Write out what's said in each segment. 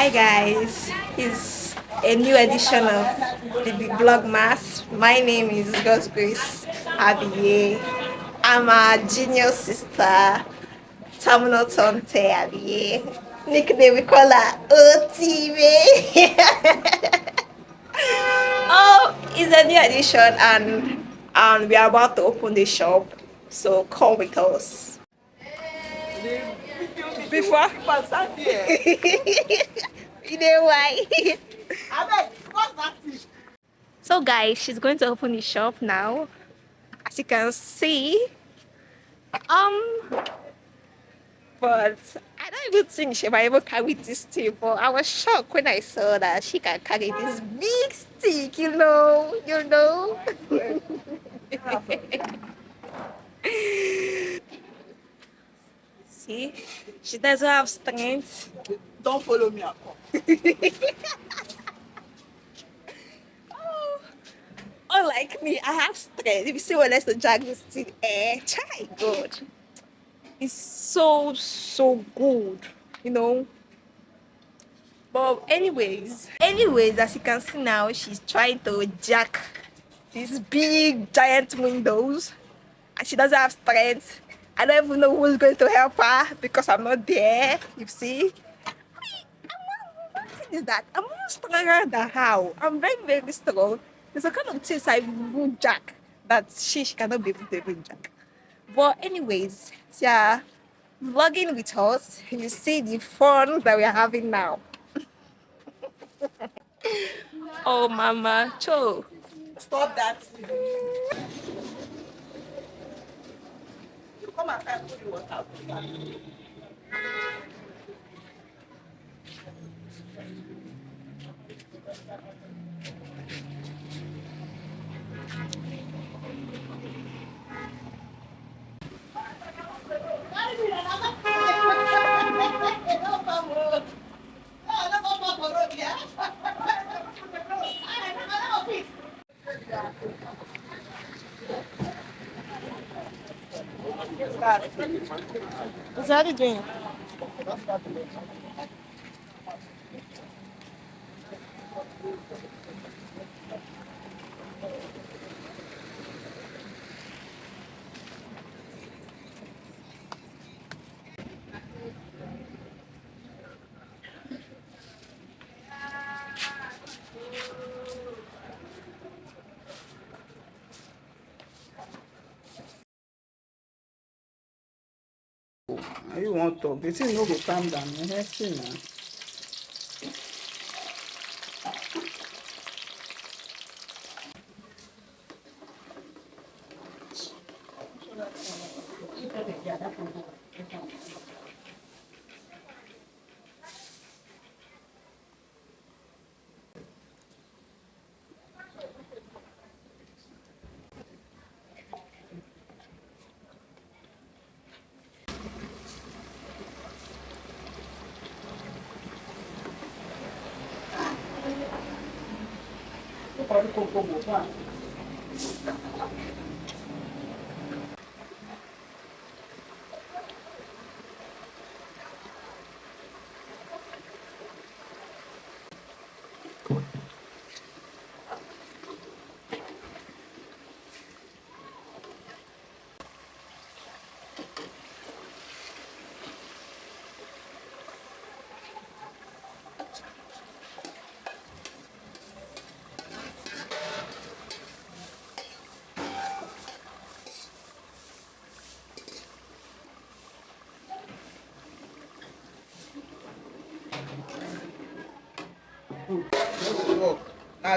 Hi guys, it's a new edition of the Vlogmas. My name is God's Grace Abiye. I'm a genius sister, terminal Tonte Abiye. Nickname we call her OTV. Oh, it's a new edition and we are about to open the shop. So come with us. Before you know why? So guys, she's going to open the shop now. As you can see, um, but I don't even think she might even carry this thing. But I was shocked when I saw that she can carry this big stick. You know. See, she doesn't have strength. Don't follow me. Oh, unlike me, I have strength. If you see what else to drag this thing, try God. It's so good, you know. But anyways, as you can see now, she's trying to jack these big giant windows, and she doesn't have strength. I don't even know who's going to help her because I'm not there. You see, one thing is that I'm more stronger than how. I'm very strong. There's a kind of things I will jack that she cannot be able to even jack. But anyways, yeah, vlogging with us, you see the fun that we are having now. Oh, Mama, Cho. Stop that. You come and put the water. What's that doing? You want to? The thing no go calm down. See now.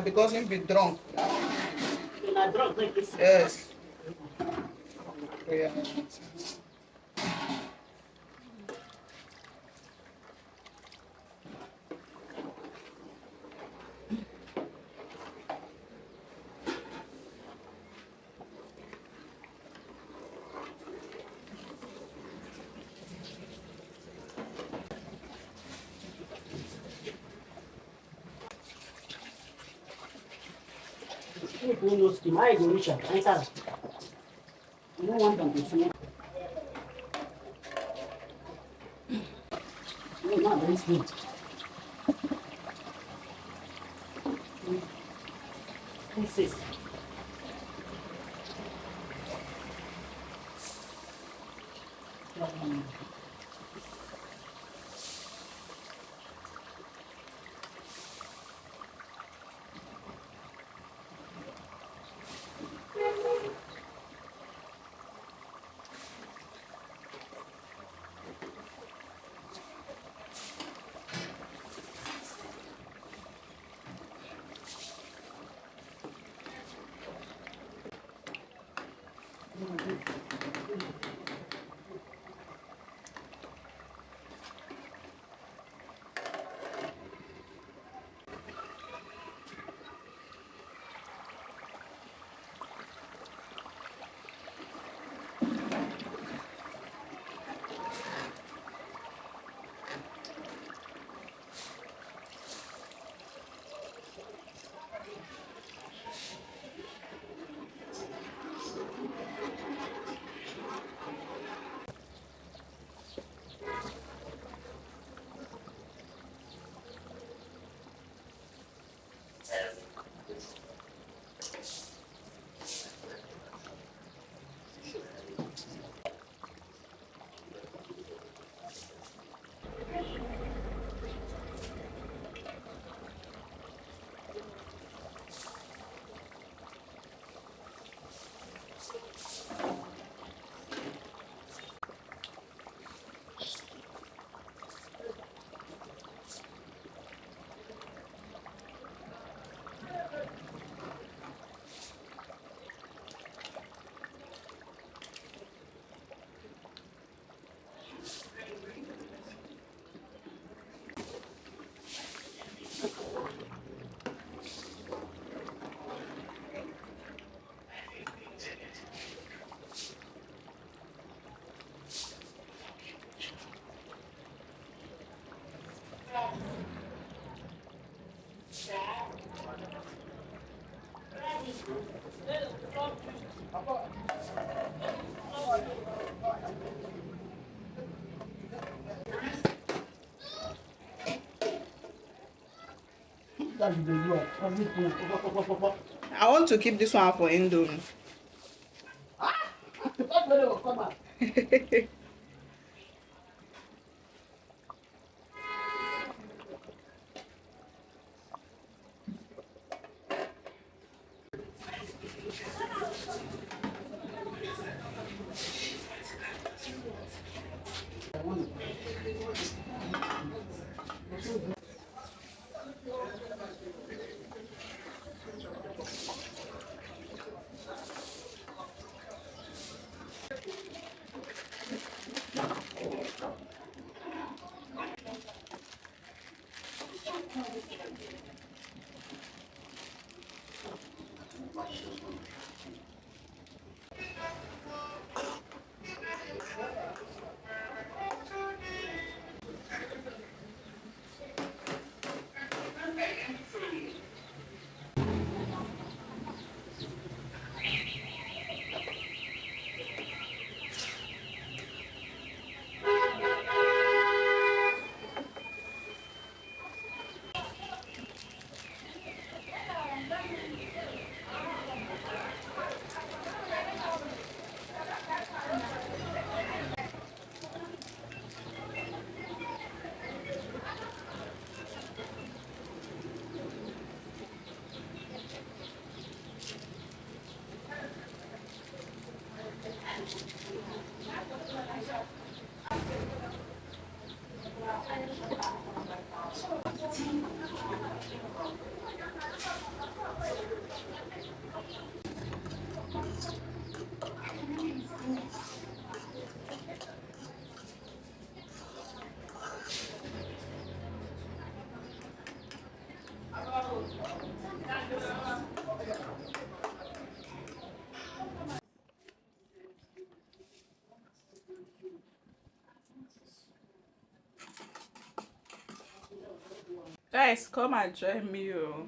Because him be drunk. Yes. Yeah. If you know scheme, I go reach out. Answer. You don't want them to see. You not very sweet. pieces. I want to keep this one for Indomie. Guys, come and join me. Oh.